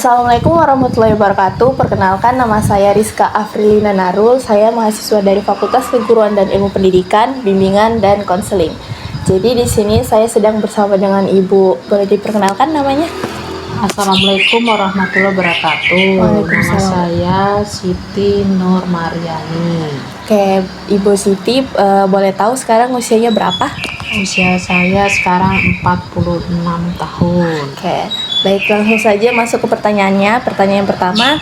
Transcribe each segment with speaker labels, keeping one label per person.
Speaker 1: Assalamualaikum warahmatullahi wabarakatuh. Perkenalkan, nama saya Rizka Afrilina Narul. Saya mahasiswa dari Fakultas Keguruan dan Ilmu Pendidikan, Bimbingan dan Konseling. Jadi di sini saya sedang bersama dengan Ibu. Boleh diperkenalkan namanya?
Speaker 2: Assalamualaikum warahmatullahi wabarakatuh. Nama saya Siti Nur Mariani.
Speaker 1: Oke, Ibu Siti, boleh tahu sekarang usianya berapa?
Speaker 2: Usia saya sekarang 46 tahun.
Speaker 1: Oke, baik, langsung saja masuk ke pertanyaannya. Pertanyaan yang pertama,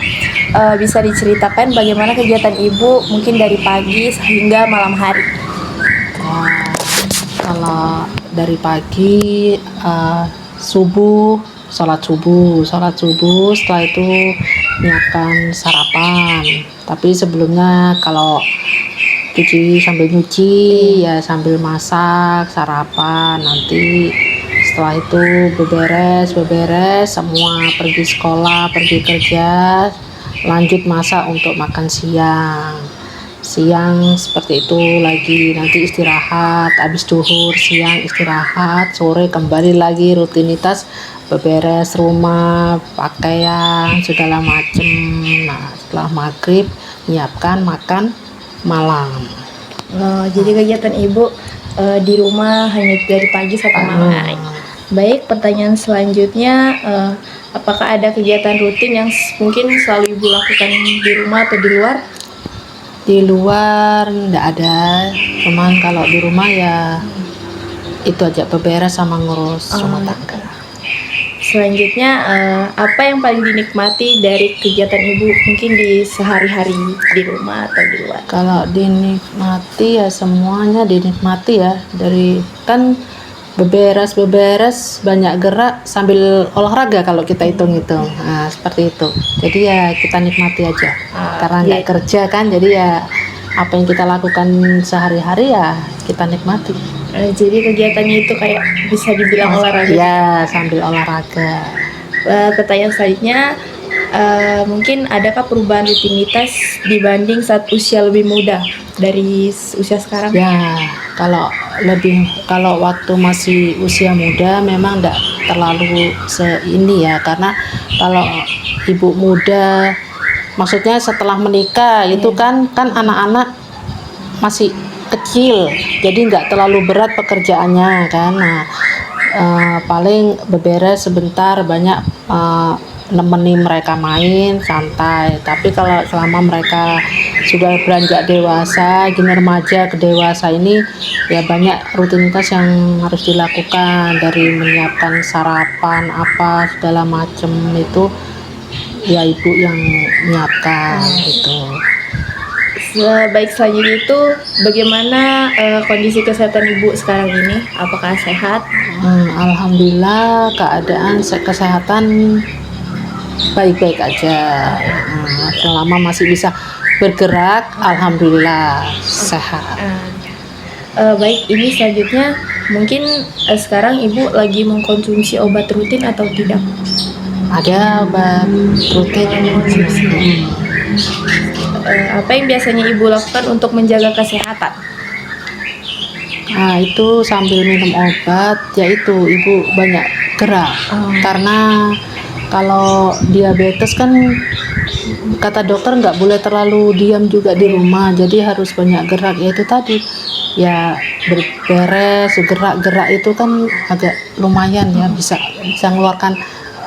Speaker 1: bisa diceritakan bagaimana kegiatan Ibu mungkin dari pagi hingga malam hari?
Speaker 2: Ya, kalau dari pagi sholat subuh, setelah itu menyiapkan sarapan. Tapi sebelumnya kalau sambil nyuci ya sambil masak sarapan, nanti setelah itu beberes semua, pergi sekolah, pergi kerja, lanjut masak untuk makan siang seperti itu lagi, nanti istirahat, habis duhur siang istirahat, sore kembali lagi rutinitas beberes rumah, pakaian segala macem. Nah, setelah maghrib menyiapkan makan malam.
Speaker 1: Jadi kegiatan Ibu di rumah hanya dari pagi sampai malam. Baik, pertanyaan selanjutnya, apakah ada kegiatan rutin yang mungkin selalu Ibu lakukan di rumah atau di luar?
Speaker 2: Di luar enggak ada, cuman kalau di rumah ya itu aja, beberes sama ngurus rumah tangga.
Speaker 1: Selanjutnya, apa yang paling dinikmati dari kegiatan Ibu mungkin di sehari-hari di rumah atau di luar?
Speaker 2: Kalau dinikmati ya semuanya dinikmati ya, dari kan beberes banyak gerak sambil olahraga kalau kita hitung-hitung. Nah, seperti itu. Jadi ya kita nikmati aja. Karena nggak kerja kan, jadi ya apa yang kita lakukan sehari-hari ya kita nikmati.
Speaker 1: Jadi kegiatannya itu kayak bisa dibilang olahraga.
Speaker 2: Ya, sambil olahraga.
Speaker 1: Pertanyaan selanjutnya, mungkin adakah perubahan rutinitas dibanding saat usia lebih muda dari usia sekarang?
Speaker 2: Ya, kalau waktu masih usia muda memang enggak terlalu ini ya, karena kalau ibu muda maksudnya setelah menikah itu kan anak-anak masih kecil, jadi nggak terlalu berat pekerjaannya kan. Nah, paling beberes sebentar, banyak nemenin mereka main santai. Tapi kalau selama mereka sudah beranjak dewasa, gini remaja ke dewasa ini ya banyak rutinitas yang harus dilakukan, dari menyiapkan sarapan apa segala macem itu ya ibu yang menyiapkan gitu.
Speaker 1: Baik, selanjutnya itu bagaimana kondisi kesehatan Ibu sekarang ini? Apakah sehat?
Speaker 2: Alhamdulillah keadaan kesehatan baik-baik aja. Selama masih bisa bergerak, alhamdulillah sehat.
Speaker 1: Baik, ini selanjutnya mungkin sekarang Ibu lagi mengkonsumsi obat rutin atau tidak?
Speaker 2: Ada obat rutin.
Speaker 1: Apa yang biasanya Ibu lakukan untuk menjaga kesehatan?
Speaker 2: Nah, itu sambil minum obat, yaitu ibu banyak gerak. Karena kalau diabetes kan kata dokter nggak boleh terlalu diam juga di rumah, jadi harus banyak gerak. Yaitu tadi ya berberes, gerak itu kan agak lumayan ya, bisa mengeluarkan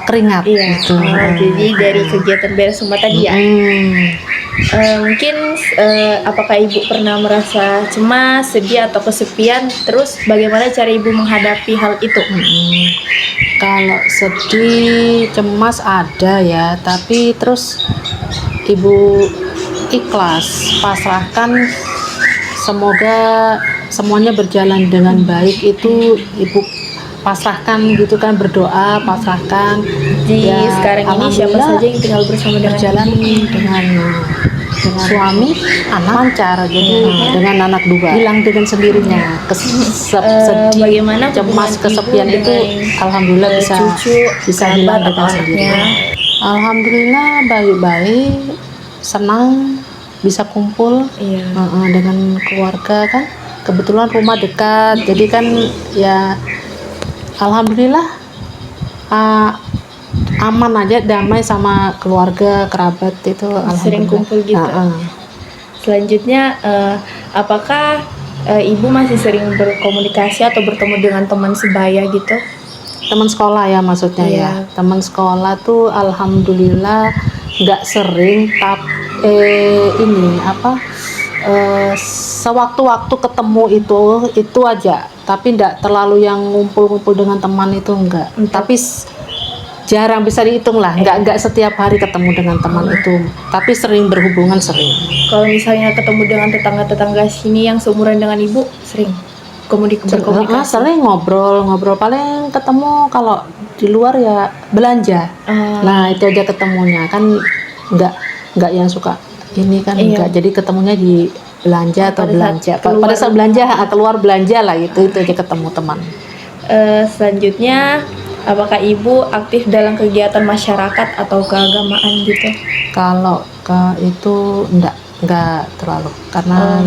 Speaker 2: keringat. Gitu.
Speaker 1: Jadi dari kegiatan beres rumah tadi ya. Mungkin apakah Ibu pernah merasa cemas, sedih atau kesepian? Terus bagaimana cara Ibu menghadapi hal itu?
Speaker 2: Kalau sedih, cemas ada ya, tapi terus ibu ikhlas, pasrahkan, semoga semuanya berjalan dengan baik. Itu ibu pasrahkan gitu kan, berdoa, pasrahkan.
Speaker 1: Di sekarang ini siapa saja yang tinggal bersama
Speaker 2: berjalan dengan suami, anak lancar, jadi dengan anak dua, hilang dengan sendirinya. Sedih,
Speaker 1: bagaimana
Speaker 2: cemas, kesepian itu alhamdulillah bisa hilang dengan sendirinya. Alhamdulillah baik-baik, senang bisa kumpul dengan keluarga kan. Kebetulan rumah dekat, jadi kan ya alhamdulillah aman aja, damai sama keluarga, kerabat itu
Speaker 1: Sering
Speaker 2: alhamdulillah.
Speaker 1: kumpul gitu. Selanjutnya, apakah ibu masih sering berkomunikasi atau bertemu dengan teman sebaya gitu?
Speaker 2: Teman sekolah ya maksudnya
Speaker 1: Iya.
Speaker 2: ya. Teman sekolah tuh alhamdulillah nggak sering, tapi ini apa, sewaktu-waktu ketemu itu aja, tapi nggak terlalu yang ngumpul-ngumpul dengan teman itu enggak. Tapi jarang, bisa dihitung lah, nggak setiap hari ketemu dengan teman itu, tapi sering berhubungan, sering.
Speaker 1: Kalau misalnya ketemu dengan tetangga-tetangga sini yang seumuran dengan ibu, sering berkomunikasi?
Speaker 2: Sering ngobrol paling ketemu kalau di luar ya belanja. Nah itu aja ketemunya kan, nggak yang suka ini kan, enggak. Jadi ketemunya di belanja atau belanja pada saat belanja, keluar belanja lah, itu aja ketemu teman.
Speaker 1: Selanjutnya, apakah ibu aktif dalam kegiatan masyarakat atau keagamaan gitu?
Speaker 2: Kalau itu enggak terlalu, karena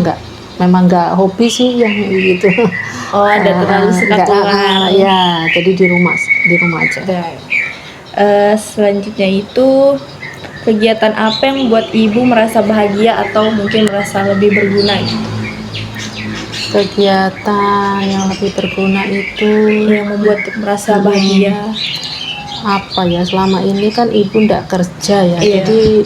Speaker 2: memang enggak hobi sih yang gitu.
Speaker 1: Ada terlalu suka keluar.
Speaker 2: Ya, jadi di rumah aja.
Speaker 1: Selanjutnya itu, kegiatan apa yang membuat ibu merasa bahagia atau mungkin merasa lebih berguna gitu?
Speaker 2: Kegiatan yang lebih berguna itu
Speaker 1: yang membuat merasa bahagia
Speaker 2: apa ya, selama ini kan ibu ndak kerja ya, jadi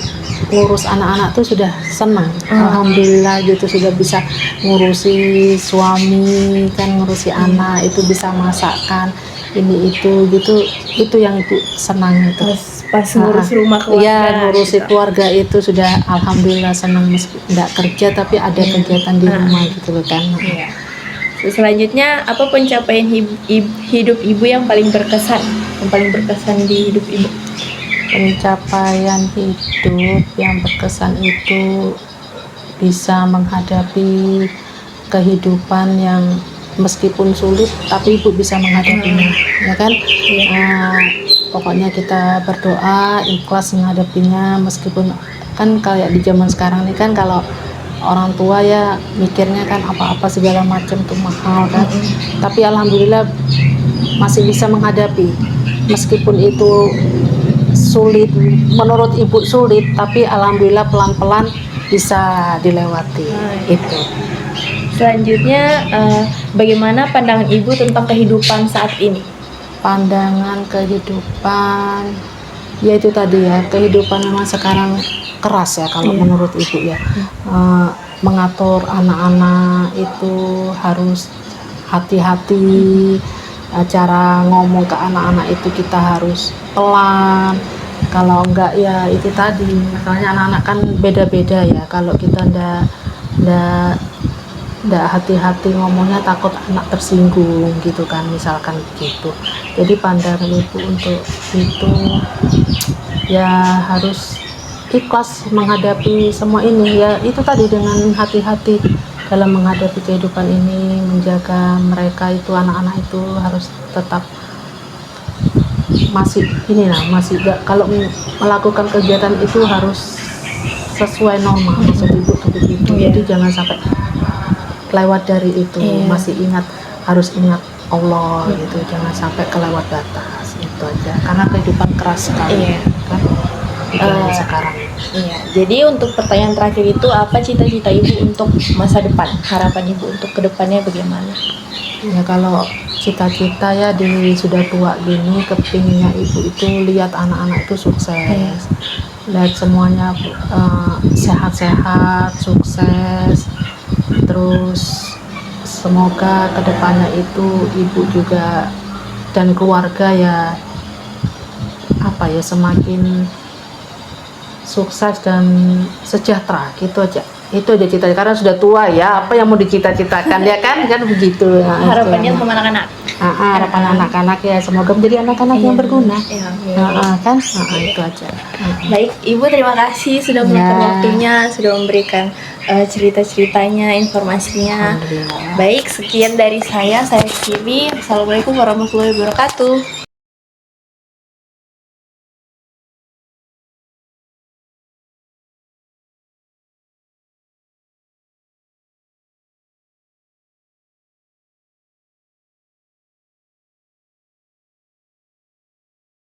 Speaker 2: ngurus anak-anak tuh sudah senang. Alhamdulillah gitu, sudah bisa ngurusi suami kan, ngurusi anak, itu bisa masakkan ini itu gitu, itu yang ibu senang itu.
Speaker 1: Pas ngurus rumah keluarga.
Speaker 2: Iya, ngurusi
Speaker 1: gitu.
Speaker 2: keluarga itu sudah alhamdulillah senang, meski ndak kerja tapi ada kegiatan di rumah gitu loh kan.
Speaker 1: Iya. Selanjutnya, apa pencapaian hidup ibu yang paling berkesan? Yang paling berkesan di hidup ibu?
Speaker 2: Pencapaian hidup yang berkesan itu bisa menghadapi kehidupan yang meskipun sulit tapi ibu bisa menghadapinya, ya kan? Pokoknya kita berdoa ikhlas menghadapinya, meskipun kan kayak di zaman sekarang ini kan, kalau orang tua ya mikirnya kan apa-apa segala macam tuh mahal kan, tapi alhamdulillah masih bisa menghadapi, meskipun itu sulit, menurut ibu sulit, tapi alhamdulillah pelan-pelan bisa dilewati. Itu.
Speaker 1: Selanjutnya, bagaimana pandangan ibu tentang kehidupan saat ini?
Speaker 2: Pandangan kehidupan, ya itu tadi ya, kehidupan memang sekarang keras ya kalau menurut ibu ya. Mengatur anak-anak itu harus hati-hati, cara ngomong ke anak-anak itu kita harus pelan, kalau enggak ya itu tadi, misalnya anak-anak kan beda-beda ya, kalau kita ndak hati-hati ngomongnya takut anak tersinggung gitu kan, misalkan gitu. Jadi pandangan ibu untuk itu ya harus ikhlas menghadapi semua ini ya, itu tadi, dengan hati-hati dalam menghadapi kehidupan ini, menjaga mereka itu, anak-anak itu harus tetap masih kalau melakukan kegiatan itu harus sesuai norma, maksud ibu tuh begitu. Jadi jangan sampai lewat dari itu, masih harus ingat Allah gitu, jangan sampai kelewat batas, itu aja, karena kehidupan keras sekali kan sekarang.
Speaker 1: Iya. Jadi untuk pertanyaan terakhir itu, apa cita-cita ibu untuk masa depan? Harapan ibu untuk kedepannya bagaimana?
Speaker 2: Ya kalau cita-cita ya sudah tua gini, kepinginnya ibu itu lihat anak-anak itu sukses, lihat semuanya sehat-sehat, sukses. Terus semoga kedepannya itu ibu juga dan keluarga ya semakin sukses dan sejahtera, gitu aja. Itu aja cita, karena sudah tua ya, apa yang mau dicita-citakan ya kan begitu.
Speaker 1: Harapannya untuk anak-anak.
Speaker 2: Harapan anak-anak ya semoga menjadi anak-anak yang berguna. Kan itu aja.
Speaker 1: Baik, ibu terima kasih sudah meluangkan waktunya, sudah memberikan cerita-ceritanya, informasinya. Baik, sekian dari saya Kiri. Assalamualaikum warahmatullahi wabarakatuh.